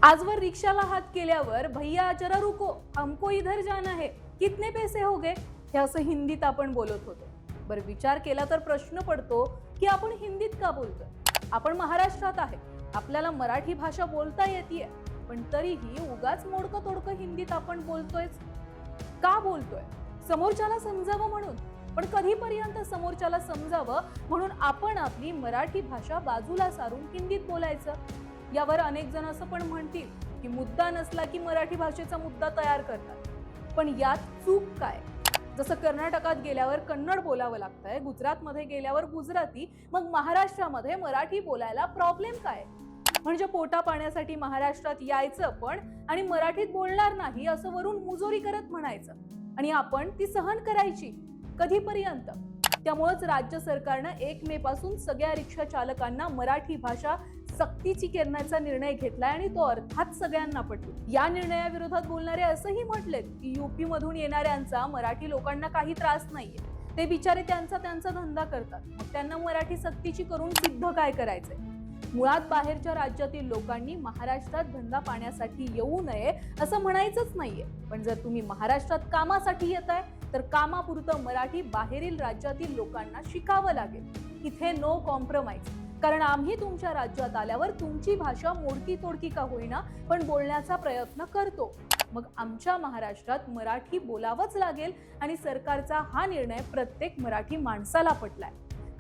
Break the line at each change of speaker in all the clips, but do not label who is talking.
आजवर रिक्षाला हात केल्यावर भैया जरा रुको, हमको इधर जाना है, कितने पैसे हो गए, हे असं हिंदीत आपण बोलत होतो. बरं, विचार केला तर प्रश्न पडतो की आपण हिंदीत का बोलतोय. आपण महाराष्ट्रात आहे, आपल्याला मराठी भाषा बोलता येते, पण तरीही उगाच मोडकं तोडकं हिंदीत आपण बोलतोय. का बोलतोय? समोरच्याला समजावं म्हणून. पण कधीपर्यंत समोरच्याला समजावं म्हणून आपण आपली मराठी भाषा बाजूला सारून हिंदीत बोलायचं. यावर अनेक जण असं पण म्हणतील की मुद्दा नसला की मराठी भाषेचा मुद्दा तयार करतात. पण यात चूक काय? जसं कर्नाटकात गेल्यावर कन्नड बोलावं लागतंय, गुजरातमध्ये गेल्यावर गुजराती, मग महाराष्ट्रामध्ये मराठी बोलायला प्रॉब्लेम काय? म्हणजे पोटा पाण्यासाठी महाराष्ट्रात यायचं पण आणि मराठीत बोलणार नाही असं वरून मुजोरी करत म्हणायचं आणि आपण ती सहन करायची कधीपर्यंत? त्यामुळेच राज्य सरकारनं 1 मे पासून सगळ्या रिक्षा चालकांना मराठी भाषा सक्तीची करण्याचा निर्णय घेतलाय आणि तो अर्थात सगळ्यांना पटतो. या निर्णयाविरोधात बोलणारे असंही म्हटलेत की यूपी मधून येणाऱ्यांचा मराठी लोकांना काही त्रास नाहीये, ते बिचारे त्यांचा धंदा करतात, मग त्यांना मराठी सक्तीची करून सिद्ध काय करायचंय? मुळात बाहेरच्या राज्यातील लोकांनी महाराष्ट्रात धंदा पाण्यासाठी येऊ नये असं म्हणायचंच नाहीये. पण जर तुम्ही महाराष्ट्रात कामासाठी येताय तर कामापुरतं मराठी बाहेरील राज्यातील लोकांना शिकावं लागेल. इथे नो कॉम्प्रोमाइज. कारण आम्ही तुमच्या राज्यात आल्यावर तुमची भाषा मोडकी तोडकी का होईना पण बोलण्याचा प्रयत्न करतो. मग आमच्या महाराष्ट्रात मराठी बोलावंच लागेल आणि सरकारचा हा निर्णय प्रत्येक मराठी माणसाला पटलाय.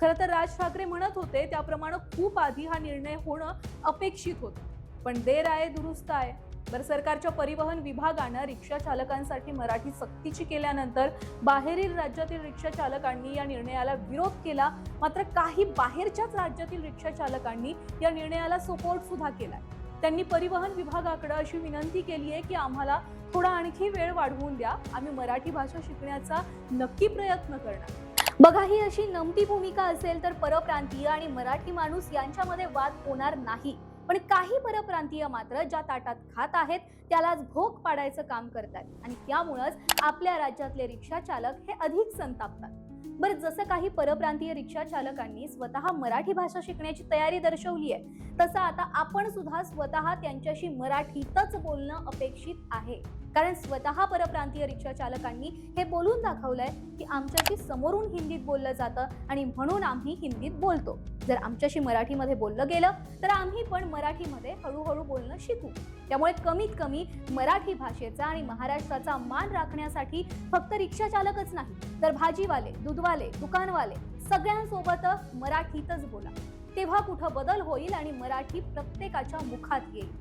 खरं तर राज ठाकरे म्हणत होते त्याप्रमाणे खूप आधी हा निर्णय होणं अपेक्षित होतं, पण देर आहे दुरुस्त आहे. तर सरकारच्या परिवहन विभागानं रिक्षा चालकांसाठी मराठी सक्तीची केल्यानंतर बाहेरील राज्यातील रिक्षा चालकांनी या निर्णयाला विरोध केला. मात्र काही बाहेरच्याच राज्यातील रिक्षा चालकांनी या निर्णयाला सपोर्ट सुद्धा केलाय. त्यांनी परिवहन विभागाकडे अशी विनंती केली आहे की आम्हाला थोडा आणखी वेळ वाढवून द्या, आम्ही मराठी भाषा शिकण्याचा नक्की प्रयत्न करणार. बघा, ही अशी नमती भूमिका असेल तर परप्रांतीय आणि मराठी माणूस यांच्यामध्ये वाद होणार नाही. पण काही परप्रांतीय मात्र ज्या ताटात खात आहेत त्यालाच भोग पाडायचं काम करतात आणि त्यामुळेच आपल्या राज्यातले रिक्षा चालक हे अधिक संतापतात. बरं, जसं काही परप्रांतीय रिक्षा चालकांनी स्वतः मराठी भाषा शिकण्याची तयारी दर्शवली आहे, तसं आता आपण सुद्धा स्वतः त्यांच्याशी मराठीतच बोलणं अपेक्षित आहे. कारण स्वतः परप्रांतीय रिक्षा चालकांनी हे बोलून दाखवलंय की आमच्याशी समोरून हिंदीत बोललं जातं आणि म्हणून आम्ही हिंदीत बोलतो. जर आमच्याशी मराठीमध्ये बोललं गेलं तर आम्ही पण मराठीमध्ये हळूहळू बोलणं शिकू. त्यामुळे कमीत कमी मराठी भाषेचा आणि महाराष्ट्राचा मान राखण्यासाठी फक्त रिक्षा चालकच नाही तर भाजीवाले, दूधवाले, दुकानवाले सगळ्यांसोबत मराठीतच बोला. तेव्हा कुठं बदल होईल आणि मराठी प्रत्येकाच्या मुखात येईल.